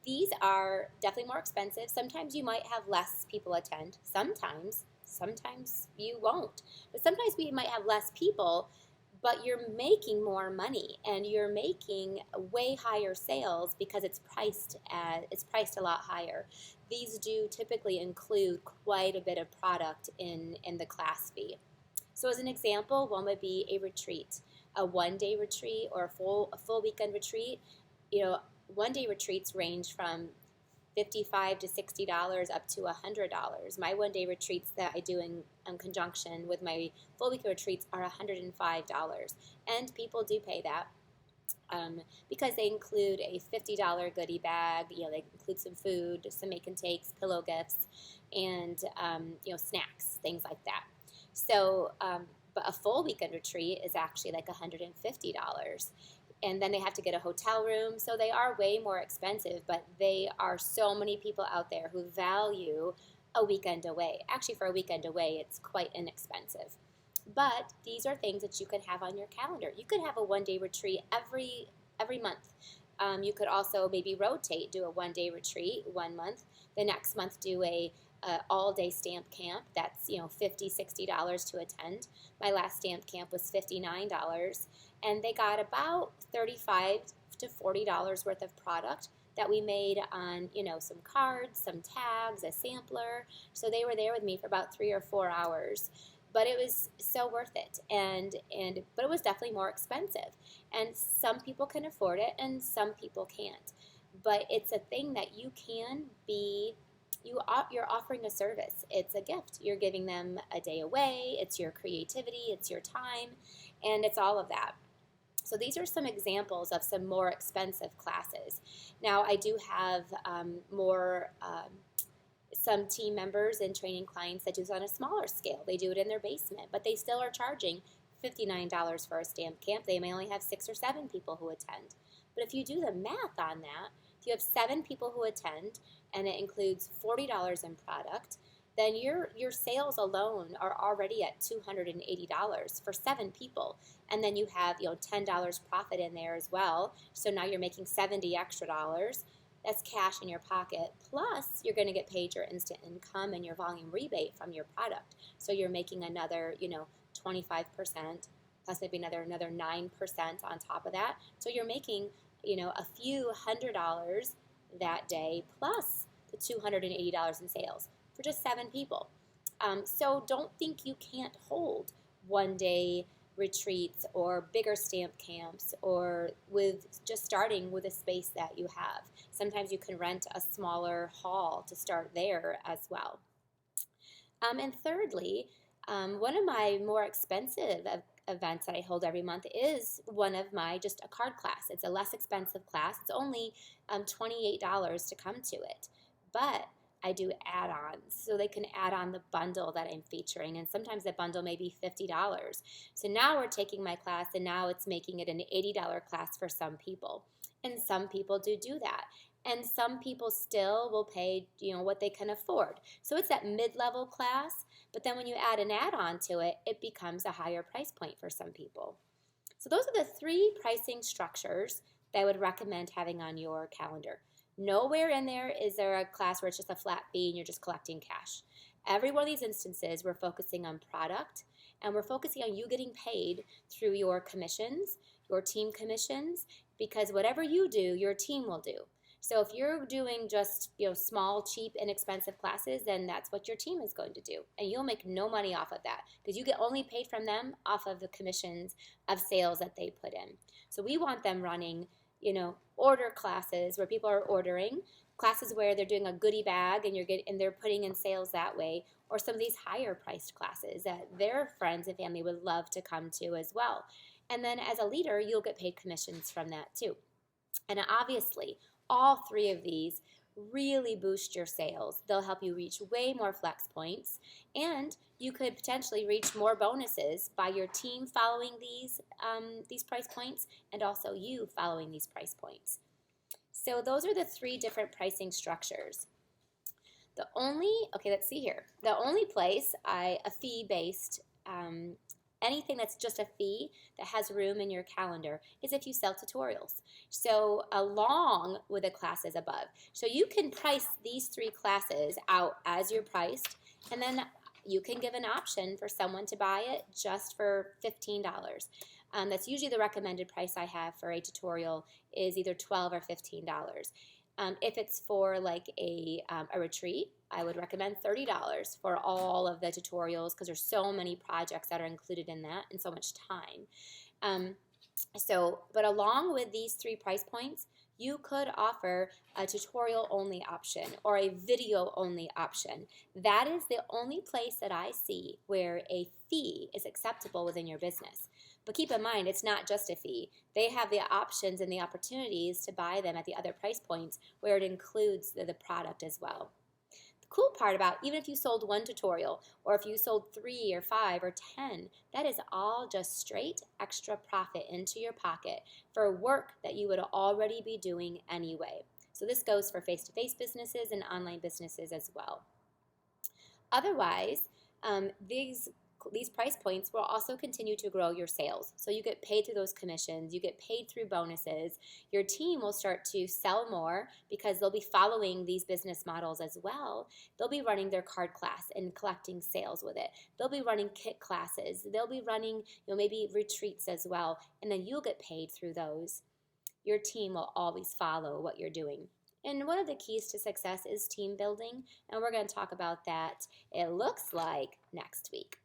A: these are definitely more expensive. Sometimes you might have less people attend. Sometimes you won't. But sometimes we might have less people, but you're making more money, and you're making way higher sales because it's priced a lot higher. These do typically include quite a bit of product in the class fee. So as an example, one would be a retreat, a one-day retreat or a full weekend retreat. One-day retreats range from $55 to $60 up to $100. My one-day retreats that I do in conjunction with my full week retreats are $105, and people do pay that. because they include a $50 goodie bag. They include some food, some make and takes, pillow gifts, and snacks, things like that. So, but a full weekend retreat is actually like $150. And then they have to get a hotel room. So they are way more expensive, but they are so many people out there who value a weekend away. Actually, for a weekend away, it's quite inexpensive. But these are things that you can have on your calendar. You could have a one-day retreat every month. You could also maybe rotate, do a one-day retreat one month, the next month do a all-day stamp camp. That's $50, $60 to attend. My last stamp camp was $59, and they got about $35 to $40 worth of product that we made on some cards, some tags, a sampler. So they were there with me for about 3 or 4 hours. But it was so worth it, but it was definitely more expensive. And some people can afford it, and some people can't. But it's a thing that you can be. You're offering a service. It's a gift. You're giving them a day away. It's your creativity. It's your time, and it's all of that. So these are some examples of some more expensive classes. Now I do have some team members and training clients that do this on a smaller scale. They do it in their basement, but they still are charging $59 for a stamp camp. They may only have 6 or 7 people who attend. But if you do the math on that, if you have 7 people who attend and it includes $40 in product, then your sales alone are already at $280 for 7 people. And then you have $10 profit in there as well. So now you're making $70 extra dollars. That's cash in your pocket. Plus, you're going to get paid your instant income and your volume rebate from your product. So you're making another, 25%, plus maybe another 9% on top of that. So you're making, a few $100 that day plus the $280 in sales for just 7 people. So don't think you can't hold one-day retreats or bigger stamp camps, or with just starting with a space that you have. Sometimes you can rent a smaller hall to start there as well. And thirdly, one of my more expensive events that I hold every month is one of my just a card class. It's a less expensive class. It's only $28 to come to it, but I do add-ons, so they can add on the bundle that I'm featuring, and sometimes the bundle may be $50. So now we're taking my class, and now it's making it an $80 class for some people, and some people do that, and some people still will pay what they can afford. So it's that mid-level class, but then when you add an add-on to it, it becomes a higher price point for some people. So those are the 3 pricing structures that I would recommend having on your calendar. Nowhere in there is there a class where it's just a flat fee and you're just collecting cash. Every one of these instances, we're focusing on product, and we're focusing on you getting paid through your commissions, your team commissions, because whatever you do, your team will do. So if you're doing just small, cheap, inexpensive classes, then that's what your team is going to do, and you'll make no money off of that because you get only paid from them off of the commissions of sales that they put in. So we want them running order classes where people are ordering, classes where they're doing a goodie bag and they're putting in sales that way, or some of these higher priced classes that their friends and family would love to come to as well. And then as a leader, you'll get paid commissions from that too. And obviously, all 3 of these really boost your sales. They'll help you reach way more flex points, and you could potentially reach more bonuses by your team following these price points, and also you following these price points. So those are the 3 different pricing structures. Let's see here. The only place a fee-based anything that's just a fee that has room in your calendar is if you sell tutorials. So along with the classes above. So you can price these 3 classes out as you're priced, and then you can give an option for someone to buy it just for $15. That's usually the recommended price I have for a tutorial is either $12 or $15. If it's for like a retreat, I would recommend $30 for all of the tutorials because there's so many projects that are included in that and so much time. But along with these 3 price points, you could offer a tutorial-only option or a video-only option. That is the only place that I see where a fee is acceptable within your business. But keep in mind, it's not just a fee. They have the options and the opportunities to buy them at the other price points where it includes the product as well. The cool part about even if you sold one tutorial or if you sold 3 or 5 or 10, that is all just straight extra profit into your pocket for work that you would already be doing anyway. So this goes for face-to-face businesses and online businesses as well. Otherwise, these price points will also continue to grow your sales. So you get paid through those commissions, you get paid through bonuses. Your team will start to sell more because they'll be following these business models as well. They'll be running their card class and collecting sales with it. They'll be running kit classes. They'll be running, maybe retreats as well, and then you'll get paid through those. Your team will always follow what you're doing. And one of the keys to success is team building, and we're going to talk about that, it looks like, next week.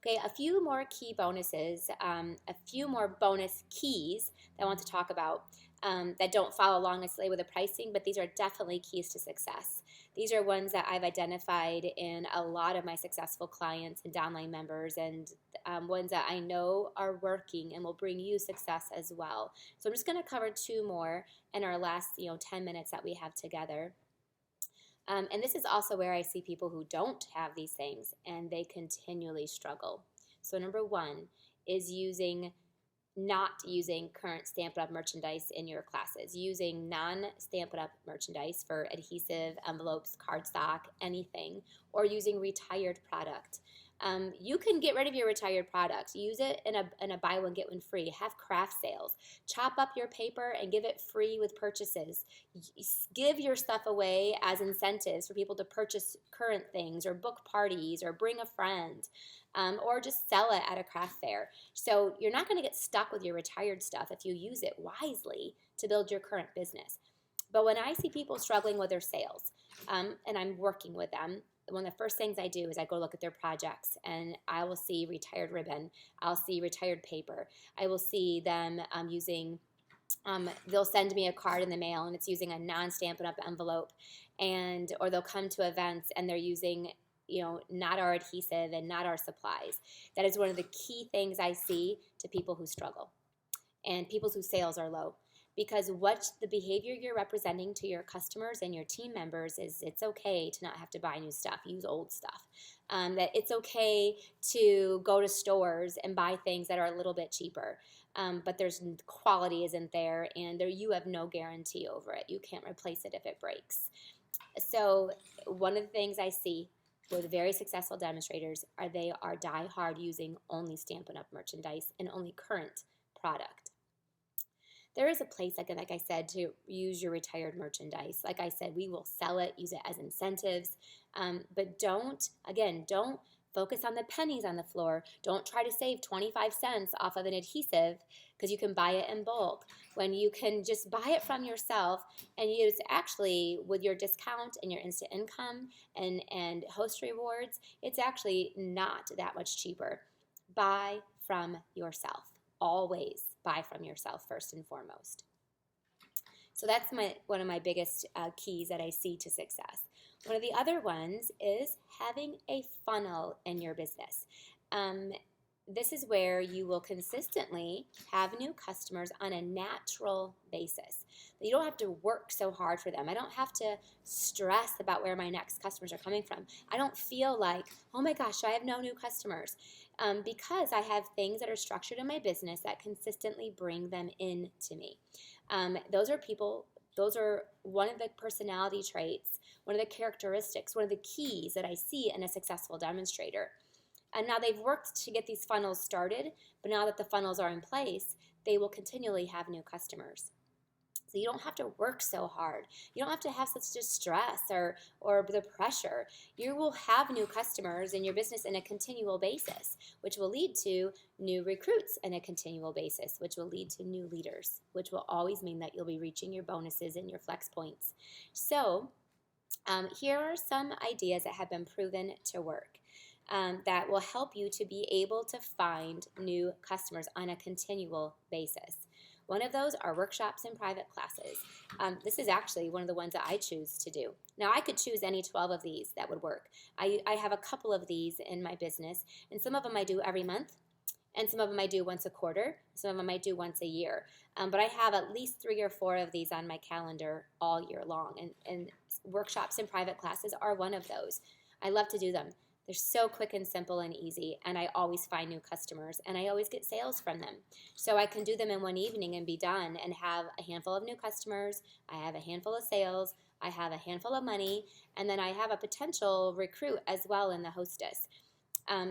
A: Okay, a few more key bonuses, a few more bonus keys that I want to talk about that don't follow along necessarily with the pricing, but these are definitely keys to success. These are ones that I've identified in a lot of my successful clients and downline members, and ones that I know are working and will bring you success as well. So I'm just going to cover 2 more in our last 10 minutes that we have together. And this is also where I see people who don't have these things and they continually struggle. So number 1 is not using current Stampin' Up! Merchandise in your classes, using non-Stampin' Up! Merchandise for adhesive, envelopes, cardstock, anything, or using retired product. You can get rid of your retired products. Use it in a buy one, get one free. Have craft sales. Chop up your paper and give it free with purchases. Give your stuff away as incentives for people to purchase current things or book parties or bring a friend. Or just sell it at a craft fair. So you're not going to get stuck with your retired stuff if you use it wisely to build your current business. But when I see people struggling with their sales, and I'm working with them, one of the first things I do is I go look at their projects, and I will see retired ribbon. I'll see retired paper. I will see them using, they'll send me a card in the mail, and it's using a non-Stampin' Up! Envelope, or they'll come to events, and they're using not our adhesive and not our supplies. That is one of the key things I see to people who struggle and people whose sales are low. Because what the behavior you're representing to your customers and your team members is it's okay to not have to buy new stuff, use old stuff. That it's okay to go to stores and buy things that are a little bit cheaper. But there's quality isn't there, and you have no guarantee over it. You can't replace it if it breaks. So one of the things I see with very successful demonstrators they are die-hard using only Stampin' Up! Merchandise and only current product. There is a place, like I said, to use your retired merchandise. Like I said, we will sell it, use it as incentives, but don't focus on the pennies on the floor. Don't try to save 25 cents off of an adhesive because you can buy it in bulk when you can just buy it from yourself and use actually with your discount and your instant income and host rewards, it's actually not that much cheaper. Buy from yourself. Always buy from yourself first and foremost. So that's one of my biggest keys that I see to success. One of the other ones is having a funnel in your business. This is where you will consistently have new customers on a natural basis. You don't have to work so hard for them. I don't have to stress about where my next customers are coming from. I don't feel like, oh my gosh, I have no new customers. Because I have things that are structured in my business that consistently bring them in to me. Those are one of the personality traits, one of the characteristics, one of the keys that I see in a successful demonstrator. And now they've worked to get these funnels started, but now that the funnels are in place, they will continually have new customers. So you don't have to work so hard. You don't have to have such distress or the pressure. You will have new customers in your business on a continual basis, which will lead to new recruits on a continual basis, which will lead to new leaders, which will always mean that you'll be reaching your bonuses and your flex points. So here are some ideas that have been proven to work. That will help you to be able to find new customers on a continual basis. One of those are workshops and private classes. This is actually one of the ones that I choose to do. Now, I could choose any 12 of these that would work. I have a couple of these in my business, and some of them I do every month, And some of them I do once a quarter, some of them I do once a year. But I have at least 3 or 4 of these on my calendar all year long. And workshops and private classes are one of those. I love to do them. They're so quick and simple and easy, and I always find new customers, and I always get sales from them. So I can do them in one evening and be done and have a handful of new customers, I have a handful of sales, I have a handful of money, and then I have a potential recruit as well in the hostess.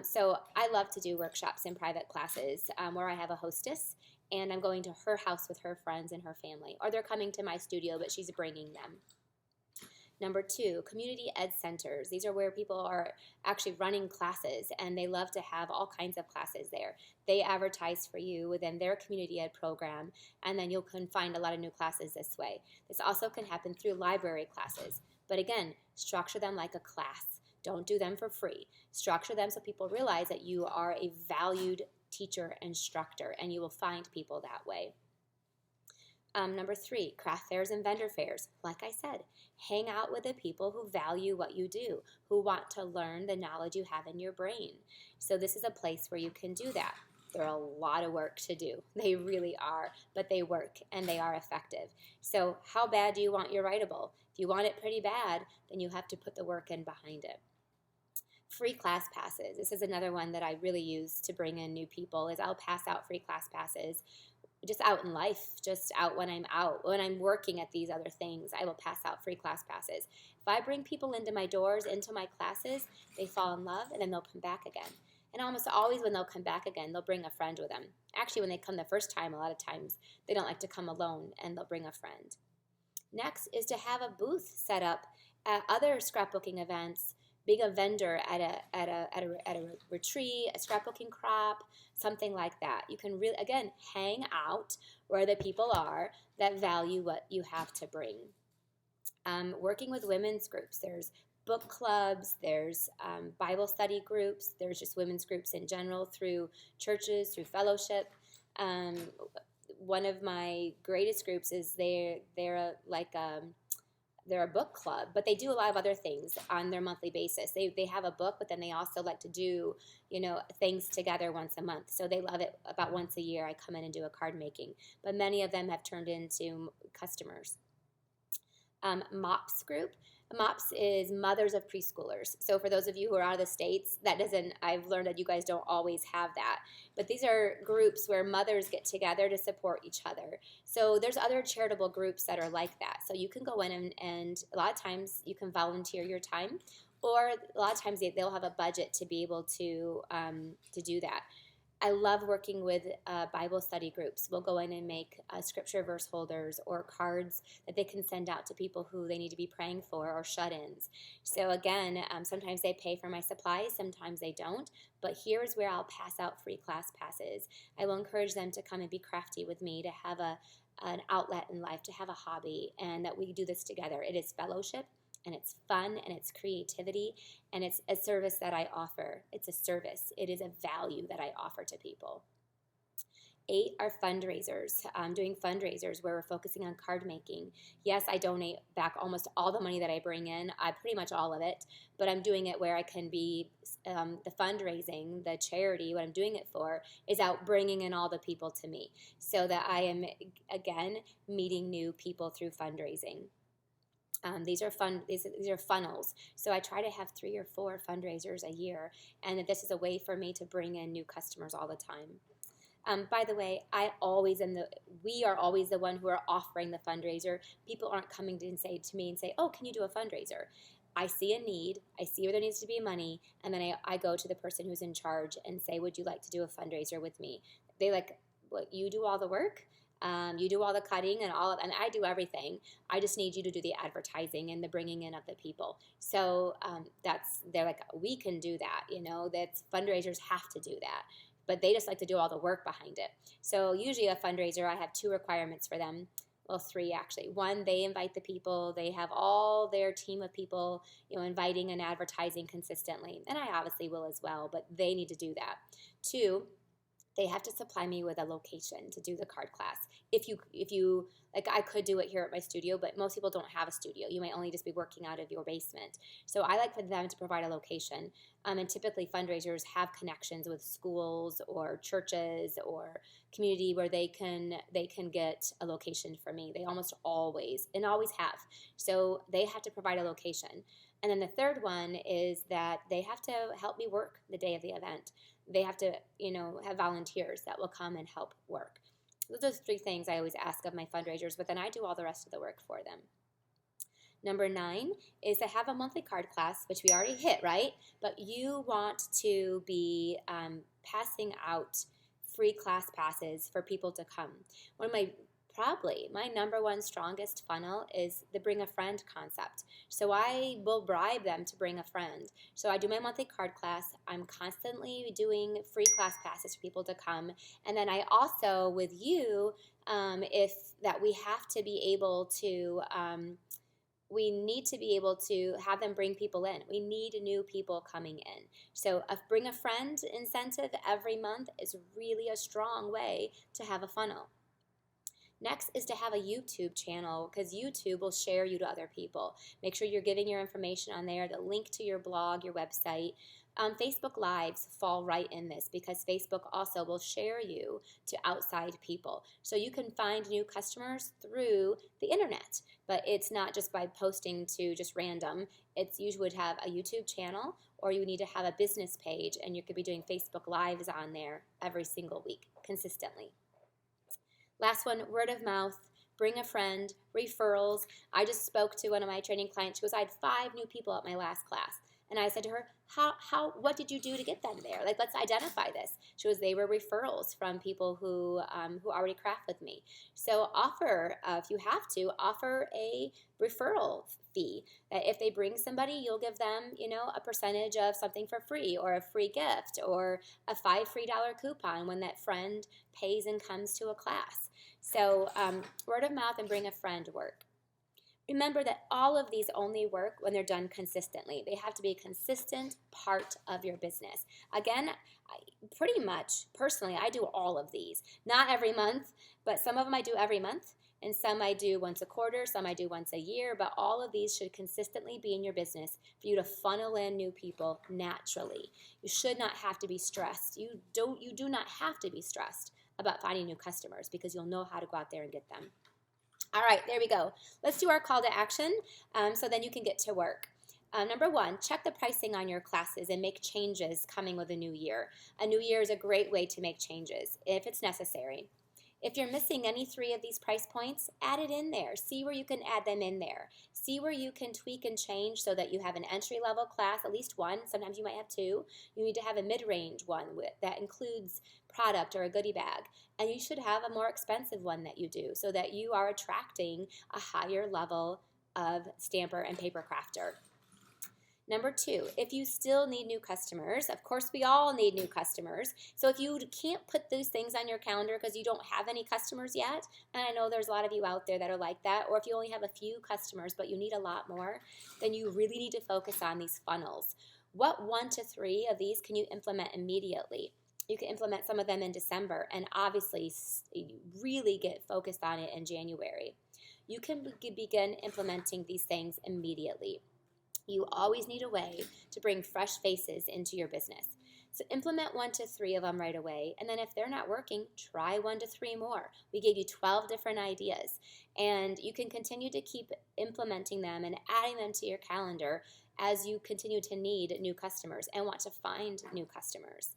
A: So I love to do workshops and private classes where I have a hostess, and I'm going to her house with her friends and her family, or they're coming to my studio, but she's bringing them. Number 2, community ed centers. These are where people are actually running classes, and they love to have all kinds of classes there. They advertise for you within their community ed program, and then you can find a lot of new classes this way. This also can happen through library classes. But again, structure them like a class. Don't do them for free. Structure them so people realize that you are a valued teacher, instructor, and you will find people that way. Number 3, craft fairs and vendor fairs. Like I said, hang out with the people who value what you do, who want to learn the knowledge you have in your brain. So this is a place where you can do that. They're a lot of work to do. They really are, but they work and they are effective. So how bad do you want your writable? If you want it pretty bad, then you have to put the work in behind it. Free class passes. This is another one that I really use to bring in new people, is I'll pass out free class passes just out in life, just out when I'm out. When I'm working at these other things, I will pass out free class passes. If I bring people into my doors, into my classes, they fall in love, and then they'll come back again. And almost always when they'll come back again, they'll bring a friend with them. Actually, when they come the first time, a lot of times, they don't like to come alone, and they'll bring a friend. Next is to have a booth set up at other scrapbooking events, being a vendor at a retreat, a scrapbooking crop, something like that. You can really, again, hang out where the people are that value what you have to bring. Working with women's groups, there's book clubs, there's Bible study groups, there's just women's groups in general through churches, through fellowship. One of my greatest groups is they're a book club, but they do a lot of other things on their monthly basis. They have a book, but then they also like to do, things together once a month. So they love it. About once a year, I come in and do a card making. But many of them have turned into customers. MOPS group. MOPS is Mothers of Preschoolers. So for those of you who are out of the States, I've learned that you guys don't always have that. But these are groups where mothers get together to support each other. So there's other charitable groups that are like that. So you can go in and a lot of times you can volunteer your time, or a lot of times they'll have a budget to be able to do that. I love working with Bible study groups. We'll go in and make scripture verse holders or cards that they can send out to people who they need to be praying for, or shut-ins. So again, sometimes they pay for my supplies, sometimes they don't, but here's where I'll pass out free class passes. I will encourage them to come and be crafty with me, to have an outlet in life, to have a hobby, and that we do this together. It is fellowship, and it's fun, and it's creativity, and it's a service that I offer. It's a service. It is a value that I offer to people. 8 are fundraisers, doing fundraisers where we're focusing on card making. Yes, I donate back almost all the money that I bring in, pretty much all of it, but I'm doing it where I can be, the fundraising, the charity, what I'm doing it for is out bringing in all the people to me, so that I am, again, meeting new people through fundraising. These are funnels. So I try to have 3 or 4 fundraisers a year, and this is a way for me to bring in new customers all the time. By the way, we are always the one who are offering the fundraiser. People aren't coming to me and say, oh, can you do a fundraiser? I see a need, I see where there needs to be money, and then I go to the person who's in charge and say, would you like to do a fundraiser with me? They like, what, you do all the work? You do all the cutting and I do everything. I just need you to do the advertising and the bringing in of the people. So they're like, we can do that. That fundraisers have to do that, but they just like to do all the work behind it. So usually a fundraiser, I have 2 requirements for them. Well, 3 actually. 1, they invite the people. They have all their team of people, inviting and advertising consistently, and I obviously will as well, but they need to do that. 2, they have to supply me with a location to do the card class. If you like, I could do it here at my studio, but most people don't have a studio. You might only just be working out of your basement. So I like for them to provide a location. And typically fundraisers have connections with schools or churches or community where they can get a location for me. They almost always have. So they have to provide a location. And then the third one is that they have to help me work the day of the event. They have to, have volunteers that will come and help work. Those are the three things I always ask of my fundraisers, but then I do all the rest of the work for them. Number 9 is to have a monthly card class, which we already hit, right? But you want to be passing out free class passes for people to come. Probably my number one strongest funnel is the bring a friend concept. So I will bribe them to bring a friend. So I do my monthly card class. I'm constantly doing free class passes for people to come. And then I also, with you, we have to be able to, we need to be able to have them bring people in. We need new people coming in. So a bring a friend incentive every month is really a strong way to have a funnel. Next is to have a YouTube channel, because YouTube will share you to other people. Make sure you're giving your information on there, the link to your blog, your website. Facebook Lives fall right in this, because Facebook also will share you to outside people. So you can find new customers through the internet, but it's not just by posting to just random. You would have a YouTube channel, or you need to have a business page, and you could be doing Facebook Lives on there every single week consistently. Last one, word of mouth, bring a friend, referrals. I just spoke to one of my training clients. She goes, I had 5 new people at my last class. And I said to her, what did you do to get them there? Like, let's identify this. She goes, they were referrals from people who already craft with me. So offer, if you have to, offer a referral fee. That if they bring somebody, you'll give them, a percentage of something for free, or a free gift, or a $5 free coupon when that friend pays and comes to a class. So word of mouth and bring a friend work. Remember that all of these only work when they're done consistently. They have to be a consistent part of your business. Again, pretty much, personally, I do all of these. Not every month, but some of them I do every month, and some I do once a quarter, some I do once a year, but all of these should consistently be in your business for you to funnel in new people naturally. You should not have to be stressed. You do not have to be stressed about finding new customers, because you'll know how to go out there and get them. All right, there we go. Let's do our call to action so then you can get to work. Number 1, check the pricing on your classes and make changes coming with a new year. A new year is a great way to make changes if it's necessary. If you're missing any 3 of these price points, add it in there. See where you can add them in there. See where you can tweak and change so that you have an entry-level class, at least 1. Sometimes you might have 2. You need to have a mid-range one that includes product or a goodie bag. And you should have a more expensive one that you do, so that you are attracting a higher level of stamper and paper crafter. Number 2, if you still need new customers, of course we all need new customers. So if you can't put those things on your calendar because you don't have any customers yet, and I know there's a lot of you out there that are like that, or if you only have a few customers but you need a lot more, then you really need to focus on these funnels. What 1 to 3 of these can you implement immediately? You can implement some of them in December, and obviously really get focused on it in January. You can begin implementing these things immediately. You always need a way to bring fresh faces into your business. So implement 1 to 3 of them right away, and then if they're not working, try 1 to 3 more. We gave you 12 different ideas, and you can continue to keep implementing them and adding them to your calendar as you continue to need new customers and want to find new customers.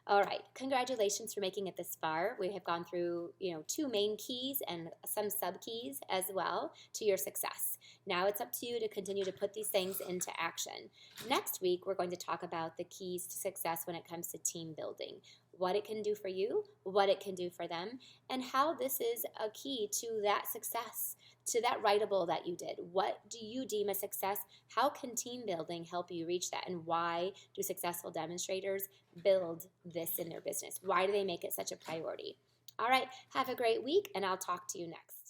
A: All right, congratulations for making it this far. We have gone through, 2 main keys and some sub-keys as well to your success. Now it's up to you to continue to put these things into action. Next week, we're going to talk about the keys to success when it comes to team building, what it can do for you, what it can do for them, and how this is a key to that success, to that writable that you did. What do you deem a success? How can team building help you reach that? And why do successful demonstrators build this in their business? Why do they make it such a priority? All right, have a great week, and I'll talk to you next.